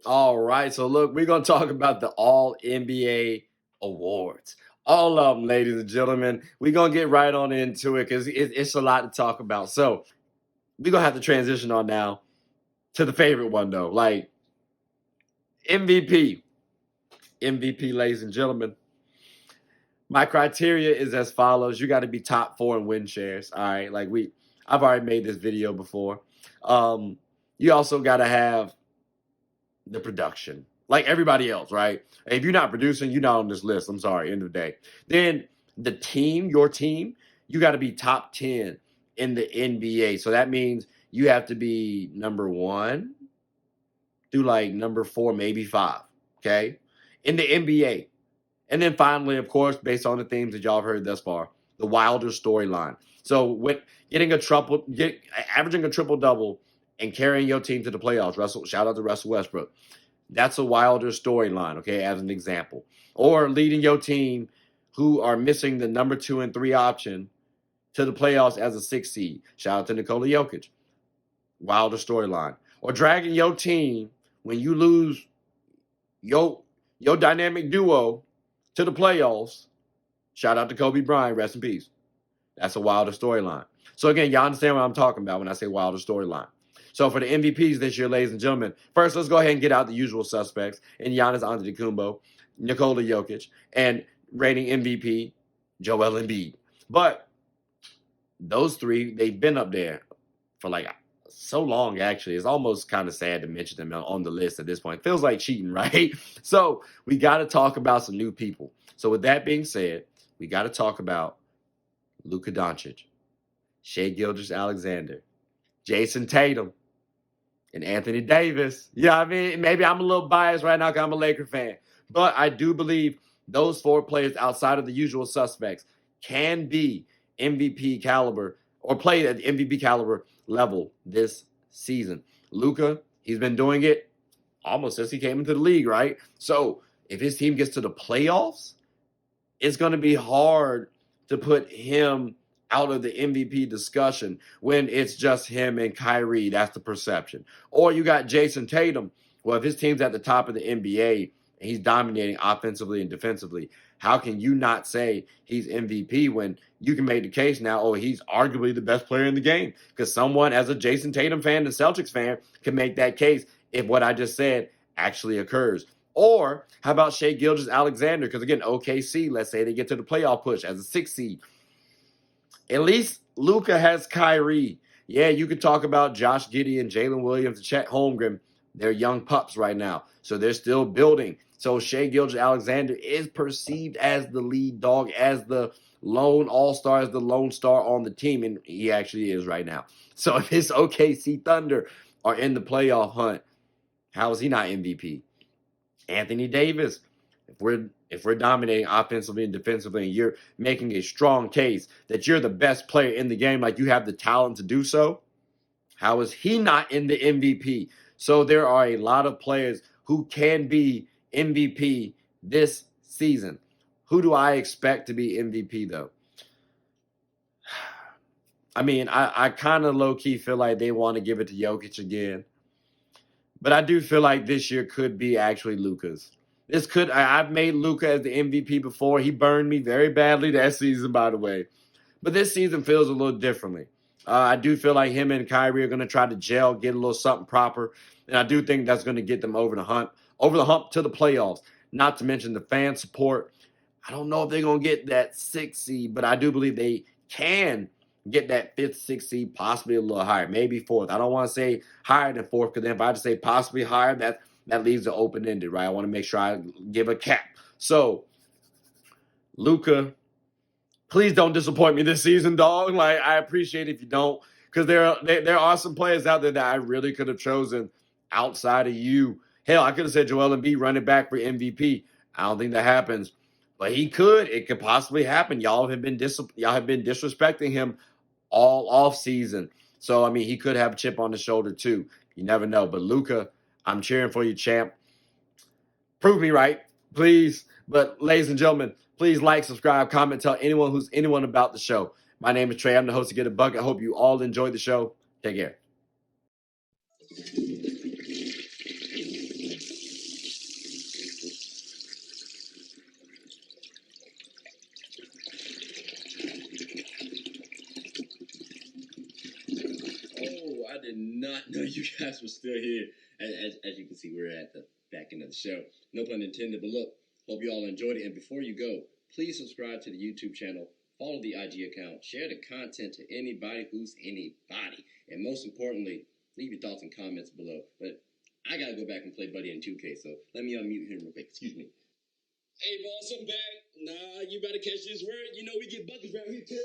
All right, so look, we're gonna talk about the All NBA awards. All of them, ladies and gentlemen. We're gonna get right on into it because it's a lot to talk about. So we're gonna have to transition on now to the favorite one though, like MVP. MVP, ladies and gentlemen. My criteria is as follows: you got to be top four in win shares. All right, I've already made this video before. Um, you also got to have the production, like everybody else, right? If you're not producing, you're not on this list. I'm sorry, end of the day. Then the team, your team, you got to be top 10 in the NBA. So that means you have to be number one through like number four, maybe five, okay, in the NBA. And then finally, of course, based on the themes that y'all have heard thus far, the Wilder storyline. So with averaging a triple double and carrying your team to the playoffs, shout out to Russell Westbrook. That's a Wilder storyline, okay, as an example. Or leading your team who are missing the number 2 and 3 option to the playoffs as a 6 seed. Shout out to Nikola Jokic. Wilder storyline. Or dragging your team when you lose your dynamic duo to the playoffs. Shout out to Kobe Bryant, rest in peace. That's a Wilder storyline. So again, y'all understand what I'm talking about when I say Wilder storyline. So for the MVPs this year, ladies and gentlemen, first let's go ahead and get out the usual suspects in Giannis Antetokounmpo, Nikola Jokic, and reigning MVP Joel Embiid. But those three, they've been up there for like so long, actually. It's almost kind of sad to mention them on the list at this point. Feels like cheating, right? So we got to talk about some new people. So with that being said, we got to talk about Luka Doncic, Shai Gilgeous-Alexander, Jason Tatum, and Anthony Davis. Yeah, I mean, maybe I'm a little biased right now because I'm a Laker fan. But I do believe those four players outside of the usual suspects can be MVP caliber or play at the MVP caliber level this season. Luka, he's been doing it almost since he came into the league, right? So if his team gets to the playoffs, it's going to be hard to put him out of the MVP discussion when it's just him and Kyrie. That's the perception. Or you got Jason Tatum. Well, if his team's at the top of the NBA and he's dominating offensively and defensively, how can you not say he's MVP when you can make the case now, oh, he's arguably the best player in the game? Because someone, as a Jason Tatum fan and Celtics fan, can make that case if what I just said actually occurs. Or how about Shai Gilgeous-Alexander? Because again, OKC, let's say they get to the playoff push as a 6 seed. At least Luka has Kyrie. Yeah, you could talk about Josh Giddey and Jalen Williams and Chet Holmgren. They're young pups right now, so they're still building. So Shai Gilgeous-Alexander is perceived as the lead dog, as the lone all-star, as the lone star on the team, and he actually is right now. So if his OKC Thunder are in the playoff hunt, how is he not MVP? Anthony Davis, if we're dominating offensively and defensively and you're making a strong case that you're the best player in the game, like you have the talent to do so, how is he not in the MVP? So there are a lot of players who can be MVP this season. Who do I expect to be MVP though? I mean, I kind of low-key feel like they want to give it to Jokic again. But I do feel like this year could be actually Luka's. I've made Luka as the MVP before. He burned me very badly that season, by the way. But this season feels a little differently. I do feel like him and Kyrie are going to try to gel, get a little something proper. And I do think that's going to get them over the hump to the playoffs. Not to mention the fan support. I don't know if they're going to get that 6 seed, but I do believe they can get that 5th, 6th seed, possibly a little higher, maybe 4th. I don't want to say higher than 4th because then if I just say possibly higher, that leaves it open-ended, right? I want to make sure I give a cap. So, Luka, please don't disappoint me this season, dog. Like, I appreciate if you don't, because there are some players out there that I really could have chosen outside of you. Hell, I could have said Joel Embiid running back for MVP. I don't think that happens, but he could. It could possibly happen. Y'all have been disrespecting him all off season. So I mean, he could have a chip on the shoulder too. You never know. But Luka, I'm cheering for you, champ. Prove me right, please. But ladies and gentlemen, please like, subscribe, comment, tell anyone about the show. My name is Trey. I'm the host of Get a Bucket. I hope you all enjoyed the show. Take care. I did not know you guys were still here. As you can see, we're at the back end of the show. No pun intended, but look, hope you all enjoyed it. And before you go, please subscribe to the YouTube channel, follow the IG account, share the content to anybody who's anybody. And most importantly, leave your thoughts and comments below. But I gotta go back and play Buddy in 2K, so let me unmute him real quick. Excuse me. Hey, boss, I'm back. Nah, you better catch this word. You know we get buckets around here, too.